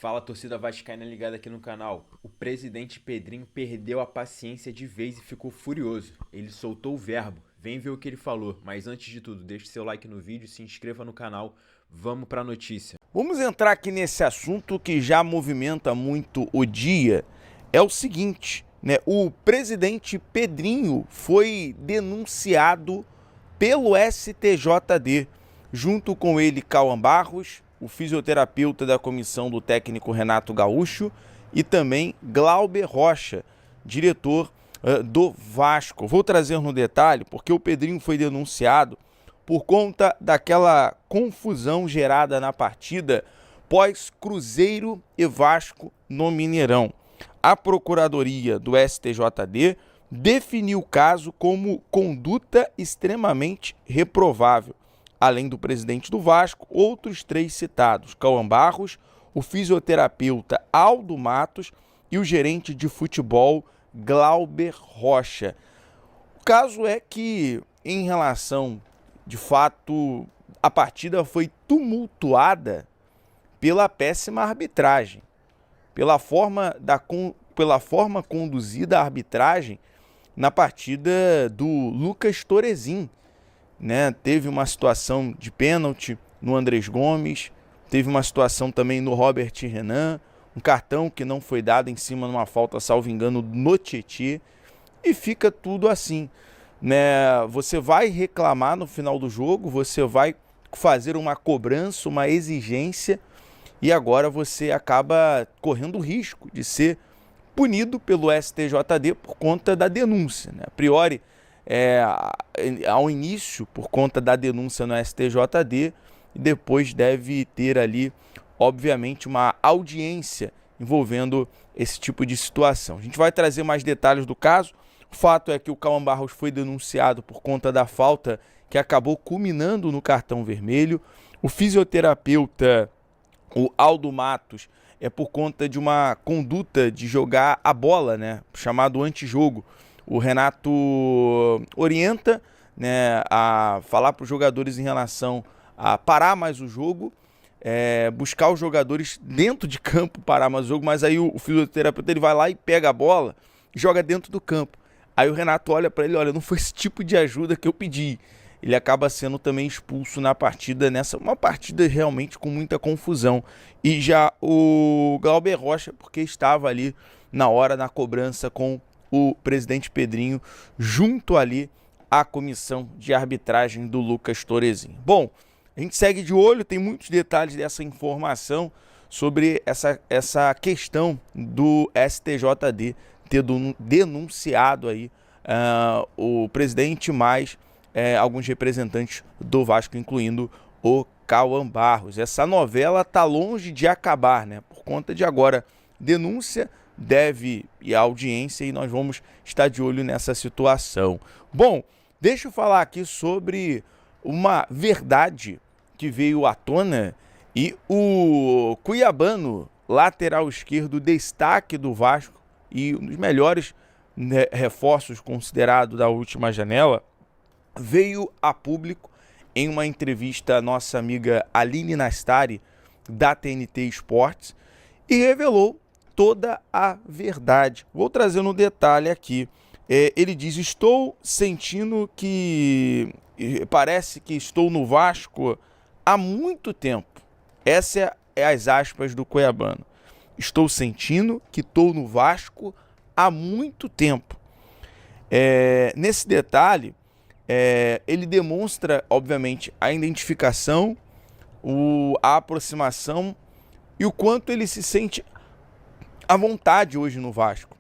Fala, torcida vascaína ligada aqui no canal. O presidente Pedrinho perdeu a paciência de vez e ficou furioso. Ele soltou o verbo. Vem ver o que ele falou. Mas antes de tudo, deixe seu like no vídeo, se inscreva no canal. Vamos pra notícia. Vamos entrar aqui nesse assunto que já movimenta muito o dia. É o seguinte, né? O presidente Pedrinho foi denunciado pelo STJD. Junto com ele, Cauã Barros, o fisioterapeuta da comissão do técnico Renato Gaúcho, e também Glauber Rocha, diretor do Vasco. Vou trazer no detalhe porque o Pedrinho foi denunciado por conta daquela confusão gerada na partida pós Cruzeiro e Vasco no Mineirão. A Procuradoria do STJD definiu o caso como conduta extremamente reprovável. Além do presidente do Vasco, outros três citados, Cauã Barros, o fisioterapeuta Aldo Matos e o gerente de futebol Glauber Rocha. O caso é que, em relação, de fato, a partida foi tumultuada pela péssima arbitragem, pela forma conduzida a arbitragem na partida do Lucas Torezin, né? Teve uma situação de pênalti no Andrés Gomes, teve uma situação também no Robert Renan, um cartão que não foi dado em cima de uma falta, salvo engano, no Tietê, e fica tudo assim, né? Você vai reclamar no final do jogo, você vai fazer uma cobrança, uma exigência, e agora você acaba correndo o risco de ser punido pelo STJD por conta da denúncia, né? A priori, ao início, por conta da denúncia no STJD, e depois deve ter ali, obviamente, uma audiência envolvendo esse tipo de situação. A gente vai trazer mais detalhes do caso. O fato é que o Cauã Barros foi denunciado por conta da falta que acabou culminando no cartão vermelho. O fisioterapeuta, o Aldo Matos, é por conta de uma conduta de jogar a bola, né, chamado antijogo. O Renato orienta, né, a falar para os jogadores em relação a parar mais o jogo, buscar os jogadores dentro de campo, parar mais o jogo, mas aí o fisioterapeuta ele vai lá e pega a bola e joga dentro do campo. Aí o Renato olha para ele, olha, não foi esse tipo de ajuda que eu pedi. Ele acaba sendo também expulso na partida, uma partida realmente com muita confusão. E já o Glauber Rocha, porque estava ali na hora, na cobrança com o presidente Pedrinho, junto ali à comissão de arbitragem do Lucas Torezin. Bom, a gente segue de olho, tem muitos detalhes dessa informação sobre essa questão do STJD ter denunciado aí o presidente mais alguns representantes do Vasco, incluindo o Cauã Barros. Essa novela está longe de acabar, né? Por conta de agora denúncia, deve ir à audiência e nós vamos estar de olho nessa situação. Bom, deixa eu falar aqui sobre uma verdade que veio à tona e o cuiabano, lateral esquerdo, destaque do Vasco e um dos melhores reforços considerado da última janela, veio a público em uma entrevista à nossa amiga Aline Nastari, da TNT Esportes, e revelou toda a verdade. Vou trazer no detalhe aqui. Ele diz: estou sentindo que parece que estou no Vasco há muito tempo. Essa é as aspas do cuiabano. Estou sentindo que estou no Vasco há muito tempo. Nesse detalhe, ele demonstra, obviamente, a identificação, a aproximação e o quanto ele se sente à vontade hoje no Vasco.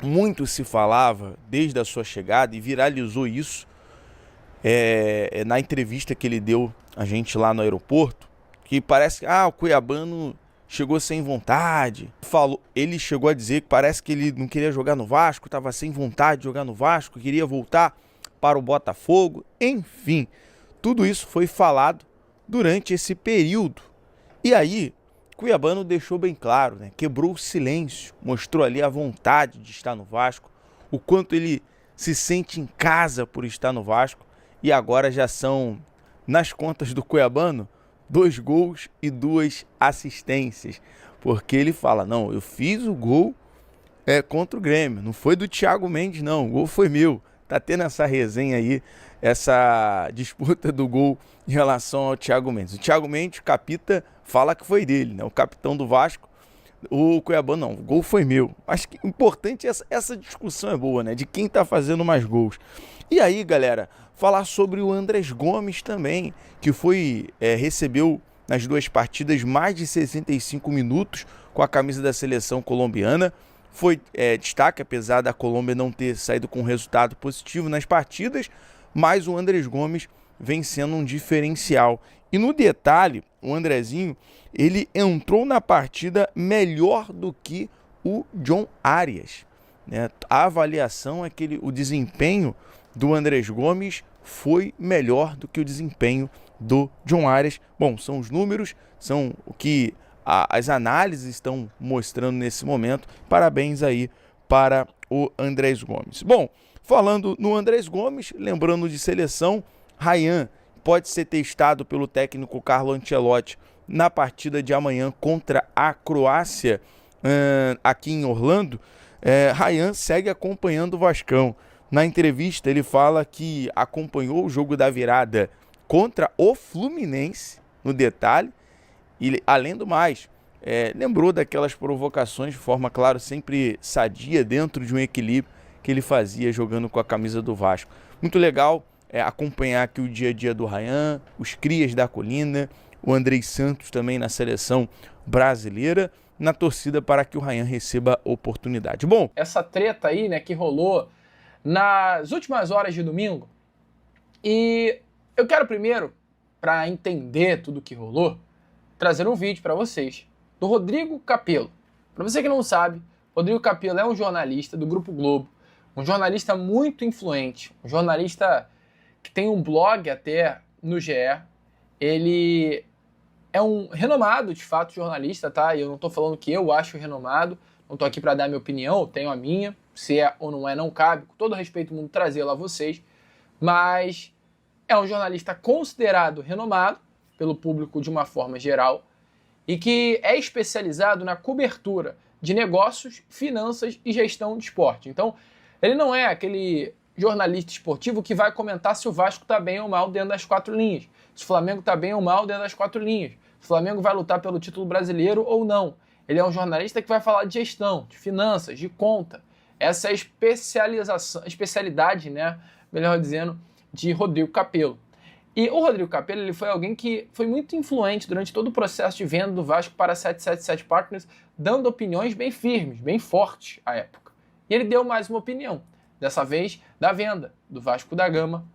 Muito se falava desde a sua chegada e viralizou isso na entrevista que ele deu a gente lá no aeroporto, que parece que o cuiabano chegou sem vontade. Ele chegou a dizer que parece que ele não queria jogar no Vasco, estava sem vontade de jogar no Vasco, queria voltar para o Botafogo. Enfim, tudo isso foi falado durante esse período. E aí, cuiabano deixou bem claro, né? Quebrou o silêncio, mostrou ali a vontade de estar no Vasco, o quanto ele se sente em casa por estar no Vasco, e agora já são, nas contas do cuiabano, 2 gols e 2 assistências. Porque ele fala, não, eu fiz o gol contra o Grêmio, não foi do Thiago Mendes não, o gol foi meu. Tá tendo essa resenha aí, essa disputa do gol em relação ao Thiago Mendes. O Thiago Mendes, capita, fala que foi dele, né? O capitão do Vasco. O Cuiabá não, o gol foi meu. Acho que importante, essa discussão é boa, né? De quem tá fazendo mais gols. E aí, galera, falar sobre o Andrés Gomes também, que recebeu nas 2 partidas mais de 65 minutos com a camisa da seleção colombiana. Foi destaque, apesar da Colômbia não ter saído com resultado positivo nas partidas, mas o Andrés Gomes vem sendo um diferencial. E no detalhe, o Andrezinho, ele entrou na partida melhor do que o John Arias, né? A avaliação é que o desempenho do Andrés Gomes foi melhor do que o desempenho do John Arias. Bom, são os números, são o que as análises estão mostrando nesse momento. Parabéns aí para o Andrés Gomes. Bom, falando no Andrés Gomes, lembrando de seleção, Ryan pode ser testado pelo técnico Carlo Ancelotti na partida de amanhã contra a Croácia, aqui em Orlando. Ryan segue acompanhando o Vascão. Na entrevista ele fala que acompanhou o jogo da virada contra o Fluminense, no detalhe, e além do mais, lembrou daquelas provocações de forma, claro, sempre sadia, dentro de um equilíbrio que ele fazia jogando com a camisa do Vasco. Muito legal acompanhar aqui o dia a dia do Ryan, os crias da Colina, o Andrei Santos também na seleção brasileira, na torcida para que o Ryan receba oportunidade. Bom, essa treta aí, né, que rolou nas últimas horas de domingo, e eu quero primeiro, para entender tudo que rolou, trazer um vídeo para vocês do Rodrigo Capello. Para você que não sabe, Rodrigo Capello é um jornalista do Grupo Globo, um jornalista muito influente, um jornalista que tem um blog até no GE. Ele é um renomado, de fato, jornalista, tá? E eu não estou falando que eu acho renomado, não estou aqui para dar minha opinião, eu tenho a minha, se é ou não é, não cabe, com todo respeito do mundo, trazê-la a vocês, mas é um jornalista considerado renomado pelo público de uma forma geral e que é especializado na cobertura de negócios, finanças e gestão de esporte. Então, ele não é aquele jornalista esportivo que vai comentar se o Vasco está bem ou mal dentro das 4 linhas, se o Flamengo está bem ou mal dentro das 4 linhas, se o Flamengo vai lutar pelo título brasileiro ou não. Ele é um jornalista que vai falar de gestão, de finanças, de conta. Essa é a especialidade, né, melhor dizendo, de Rodrigo Capello. E o Rodrigo Capello, ele foi alguém que foi muito influente durante todo o processo de venda do Vasco para a 777 Partners, dando opiniões bem firmes, bem fortes à época. E ele deu mais uma opinião, dessa vez da venda do Vasco da Gama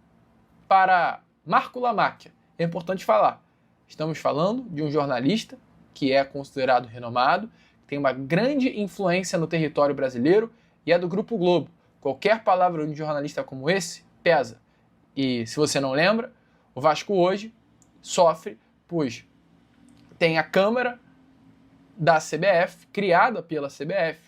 para Marco Lamacchia. É importante falar, estamos falando de um jornalista que é considerado renomado, tem uma grande influência no território brasileiro e é do Grupo Globo. Qualquer palavra de um jornalista como esse pesa. E se você não lembra, o Vasco hoje sofre, pois tem a Câmara da CBF, criada pela CBF,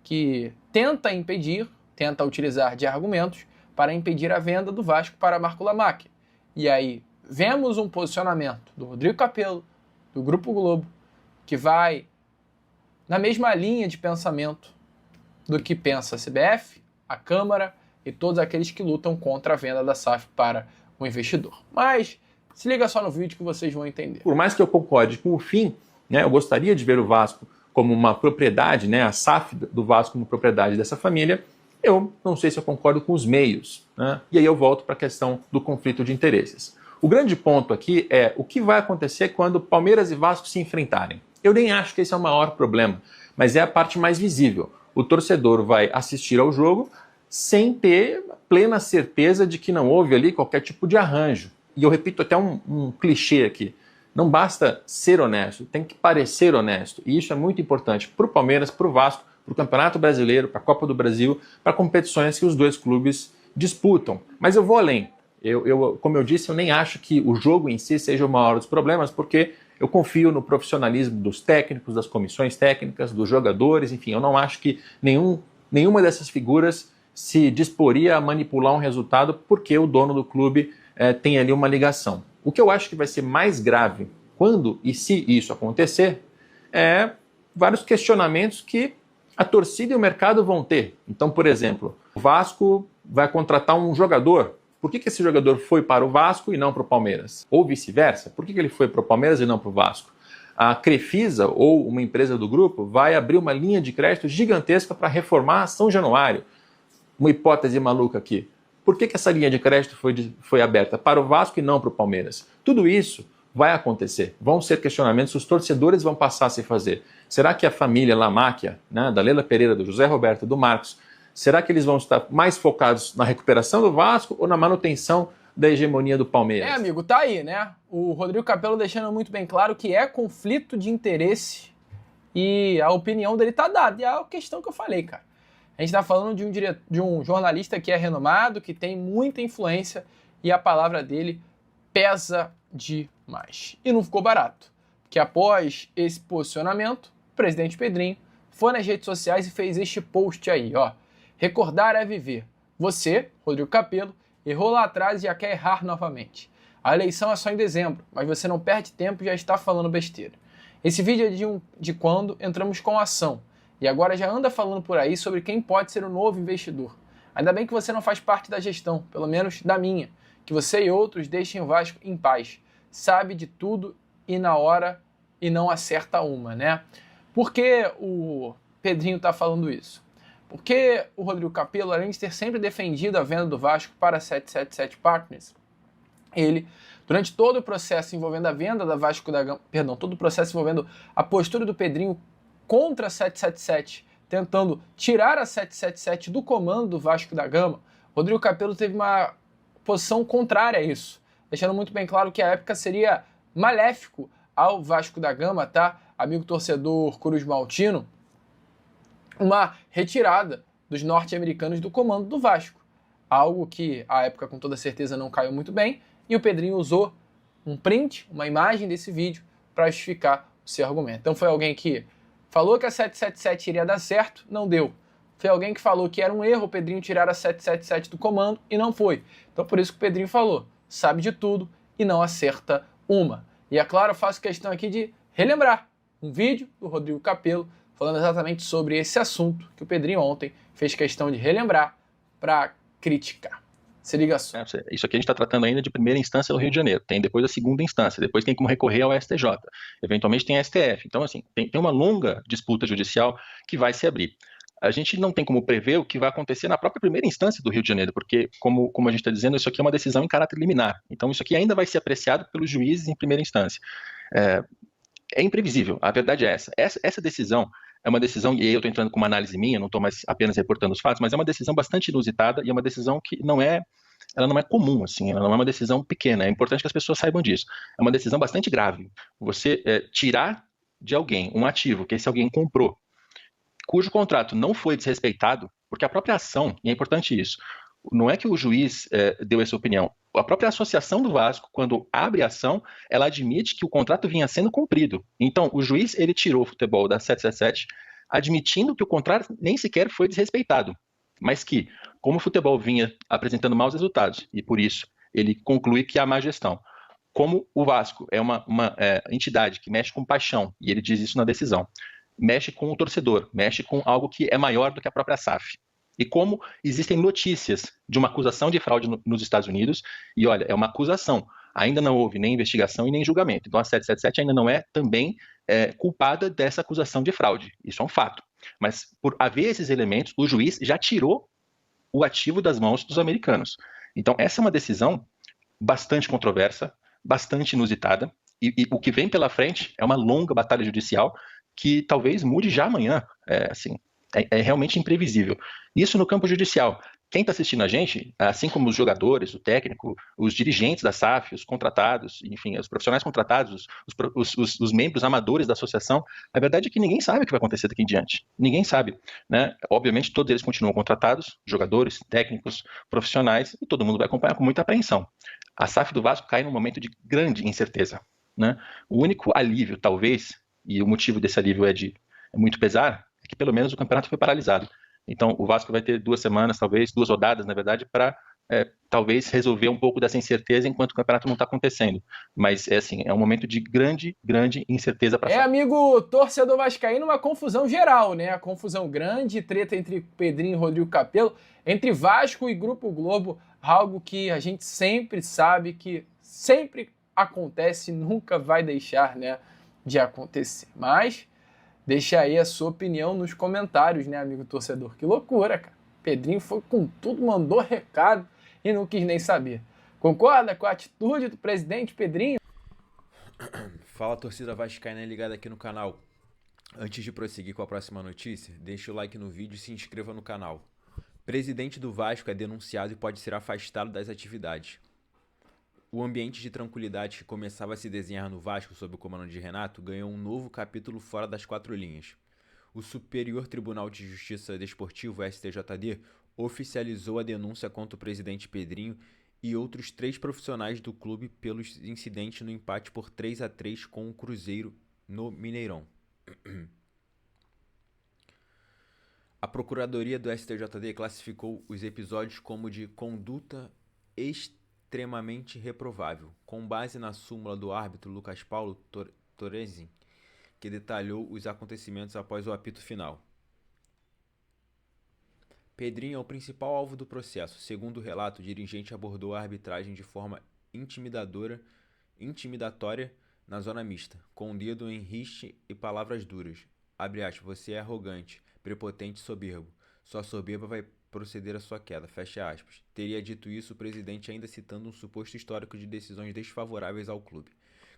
que tenta utilizar de argumentos para impedir a venda do Vasco para Marco Lamacchia. E aí vemos um posicionamento do Rodrigo Capello, do Grupo Globo, que vai na mesma linha de pensamento do que pensa a CBF, a Câmara e todos aqueles que lutam contra a venda da SAF para o investidor. Mas se liga só no vídeo que vocês vão entender. Por mais que eu concorde com o fim, né, eu gostaria de ver o Vasco como uma propriedade, né, a SAF do Vasco como propriedade dessa família, eu não sei se eu concordo com os meios, né? E aí eu volto para a questão do conflito de interesses. O grande ponto aqui é o que vai acontecer quando Palmeiras e Vasco se enfrentarem. Eu nem acho que esse é o maior problema, mas é a parte mais visível. O torcedor vai assistir ao jogo sem ter plena certeza de que não houve ali qualquer tipo de arranjo. E eu repito até um clichê aqui. Não basta ser honesto, tem que parecer honesto. E isso é muito importante para o Palmeiras, para o Vasco, para o Campeonato Brasileiro, para a Copa do Brasil, para competições que os dois clubes disputam. Mas eu vou além. Como eu disse, eu nem acho que o jogo em si seja o maior dos problemas, porque eu confio no profissionalismo dos técnicos, das comissões técnicas, dos jogadores, enfim, eu não acho que nenhuma dessas figuras se disporia a manipular um resultado porque o dono do clube tem ali uma ligação. O que eu acho que vai ser mais grave quando e se isso acontecer, vários questionamentos que a torcida e o mercado vão ter. Então, por exemplo, o Vasco vai contratar um jogador. Por que esse jogador foi para o Vasco e não para o Palmeiras? Ou vice-versa? Por que ele foi para o Palmeiras e não para o Vasco? A Crefisa, ou uma empresa do grupo, vai abrir uma linha de crédito gigantesca para reformar São Januário. Uma hipótese maluca aqui. Por que essa linha de crédito foi aberta para o Vasco e não para o Palmeiras? Tudo isso vai acontecer. Vão ser questionamentos, os torcedores vão passar a se fazer. Será que a família Lamáquia, né, da Leila Pereira, do José Roberto, do Marcos, será que eles vão estar mais focados na recuperação do Vasco ou na manutenção da hegemonia do Palmeiras? Amigo, tá aí, né? O Rodrigo Capello deixando muito bem claro que é conflito de interesse e a opinião dele tá dada. E é a questão que eu falei, cara. A gente tá falando de um jornalista que é renomado, que tem muita influência e a palavra dele pesa demais. E não ficou barato, porque após esse posicionamento, o presidente Pedrinho foi nas redes sociais e fez este post aí, ó. Recordar é viver. Você, Rodrigo Capello, errou lá atrás e já quer errar novamente. A eleição é só em dezembro, mas você não perde tempo e já está falando besteira. Esse vídeo é de quando entramos com a ação, e agora já anda falando por aí sobre quem pode ser o novo investidor. Ainda bem que você não faz parte da gestão, pelo menos da minha, que você e outros deixem o Vasco em paz. Sabe de tudo e na hora e não acerta uma, né? Por que o Pedrinho está falando isso? Porque o Rodrigo Capello, além de ter sempre defendido a venda do Vasco para a 777 Partners, ele, durante todo o processo envolvendo a venda da Vasco da Gama, todo o processo envolvendo a postura do Pedrinho contra a 777, tentando tirar a 777 do comando do Vasco da Gama, Rodrigo Capello teve uma posição contrária a isso, deixando muito bem claro que a época seria maléfico ao Vasco da Gama, tá? Amigo torcedor Cruz Maltino, uma retirada dos norte-americanos do comando do Vasco. Algo que à época com toda certeza não caiu muito bem, e o Pedrinho usou um print, uma imagem desse vídeo para justificar o seu argumento. Então foi alguém que falou que a 777 iria dar certo, não deu. Foi alguém que falou que era um erro o Pedrinho tirar a 777 do comando e não foi. Então por isso que o Pedrinho falou, sabe de tudo e não acerta uma. E é claro, eu faço questão aqui de relembrar um vídeo do Rodrigo Capello falando exatamente sobre esse assunto que o Pedrinho ontem fez questão de relembrar para criticar. Se liga só. Isso aqui a gente está tratando ainda de primeira instância no Rio de Janeiro. Tem depois a segunda instância, depois tem como recorrer ao STJ. Eventualmente tem a STF. Então, assim, tem uma longa disputa judicial que vai se abrir. A gente não tem como prever o que vai acontecer na própria primeira instância do Rio de Janeiro, porque, como a gente está dizendo, isso aqui é uma decisão em caráter liminar. Então, isso aqui ainda vai ser apreciado pelos juízes em primeira instância. É imprevisível, a verdade é essa. Essa decisão é uma decisão, e aí eu estou entrando com uma análise minha, não estou mais apenas reportando os fatos, mas é uma decisão bastante inusitada e é uma decisão que ela não é comum, assim, ela não é uma decisão pequena, é importante que as pessoas saibam disso. É uma decisão bastante grave. Você tirar de alguém um ativo que esse alguém comprou, cujo contrato não foi desrespeitado, porque a própria ação, e é importante isso, não é que o juiz deu essa opinião, a própria associação do Vasco, quando abre a ação, ela admite que o contrato vinha sendo cumprido. Então, o juiz, ele tirou o futebol da 777, admitindo que o contrato nem sequer foi desrespeitado, mas que, como o futebol vinha apresentando maus resultados, e por isso ele conclui que há má gestão. Como o Vasco é uma entidade que mexe com paixão, e ele diz isso na decisão, mexe com o torcedor, mexe com algo que é maior do que a própria SAF. E como existem notícias de uma acusação de fraude nos Estados Unidos, e olha, é uma acusação, ainda não houve nem investigação e nem julgamento. Então a 777 ainda não é também culpada dessa acusação de fraude, isso é um fato. Mas por haver esses elementos, o juiz já tirou o ativo das mãos dos americanos. Então essa é uma decisão bastante controversa, bastante inusitada, e o que vem pela frente é uma longa batalha judicial que talvez mude já amanhã, é realmente imprevisível. Isso no campo judicial. Quem está assistindo a gente, assim como os jogadores, o técnico, os dirigentes da SAF, os contratados, enfim, os profissionais contratados, os membros amadores da associação, a verdade é que ninguém sabe o que vai acontecer daqui em diante. Ninguém sabe, né? Obviamente, todos eles continuam contratados, jogadores, técnicos, profissionais, e todo mundo vai acompanhar com muita apreensão. A SAF do Vasco cai num momento de grande incerteza, né? O único alívio, talvez, e o motivo desse alívio é muito pesar, é que pelo menos o campeonato foi paralisado. Então, o Vasco vai ter 2 semanas, talvez, 2 rodadas, na verdade, para talvez resolver um pouco dessa incerteza enquanto o campeonato não está acontecendo. Mas é um momento de grande incerteza para amigo torcedor vascaíno, uma confusão geral, né? A confusão grande, treta entre Pedrinho e Rodrigo Capello, entre Vasco e Grupo Globo, algo que a gente sempre sabe que sempre acontece e nunca vai deixar, né, de acontecer. Mas deixa aí a sua opinião nos comentários, né, amigo torcedor? Que loucura, cara. Pedrinho foi com tudo, mandou recado e não quis nem saber. Concorda com a atitude do presidente Pedrinho? Fala, torcida vascaína ligada aqui no canal. Antes de prosseguir com a próxima notícia, deixa o like no vídeo e se inscreva no canal. Presidente do Vasco é denunciado e pode ser afastado das atividades. O ambiente de tranquilidade que começava a se desenhar no Vasco sob o comando de Renato ganhou um novo capítulo fora das quatro linhas. O Superior Tribunal de Justiça Desportivo, STJD, oficializou a denúncia contra o presidente Pedrinho e outros 3 profissionais do clube pelos incidentes no empate por 3-3 com o Cruzeiro no Mineirão. A Procuradoria do STJD classificou os episódios como de conduta extremamente reprovável, com base na súmula do árbitro Lucas Paulo Torresi, que detalhou os acontecimentos após o apito final. Pedrinho é o principal alvo do processo. Segundo o relato, o dirigente abordou a arbitragem de forma intimidatória na zona mista, com o dedo em riste e palavras duras. Abre aspas, você é arrogante, prepotente e soberbo. Sua soberba vai proceder à sua queda. Fecha aspas. Teria dito isso o presidente ainda citando um suposto histórico de decisões desfavoráveis ao clube.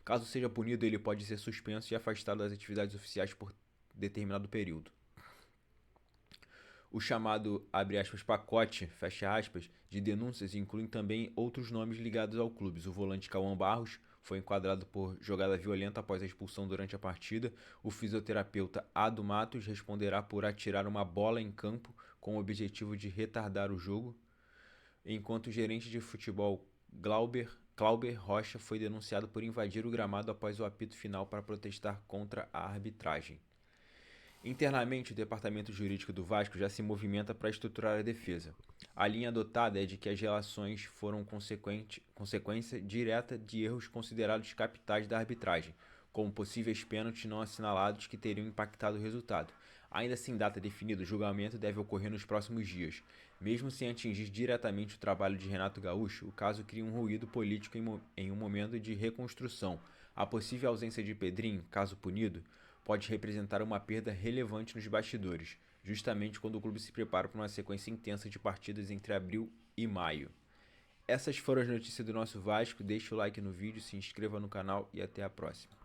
Caso seja punido, ele pode ser suspenso e afastado das atividades oficiais por determinado período. O chamado, abre aspas, pacote, fecha aspas, de denúncias inclui também outros nomes ligados ao clube. O volante Cauã Barros foi enquadrado por jogada violenta após a expulsão durante a partida. O fisioterapeuta Ado Matos responderá por atirar uma bola em campo com o objetivo de retardar o jogo, enquanto o gerente de futebol Glauber Rocha foi denunciado por invadir o gramado após o apito final para protestar contra a arbitragem. Internamente, o departamento jurídico do Vasco já se movimenta para estruturar a defesa. A linha adotada é de que as relações foram consequência direta de erros considerados capitais da arbitragem, como possíveis pênaltis não assinalados que teriam impactado o resultado. Ainda sem data definida, o julgamento deve ocorrer nos próximos dias. Mesmo sem atingir diretamente o trabalho de Renato Gaúcho, o caso cria um ruído político em um momento de reconstrução. A possível ausência de Pedrinho, caso punido, pode representar uma perda relevante nos bastidores, justamente quando o clube se prepara para uma sequência intensa de partidas entre abril e maio. Essas foram as notícias do nosso Vasco. Deixe o like no vídeo, se inscreva no canal e até a próxima.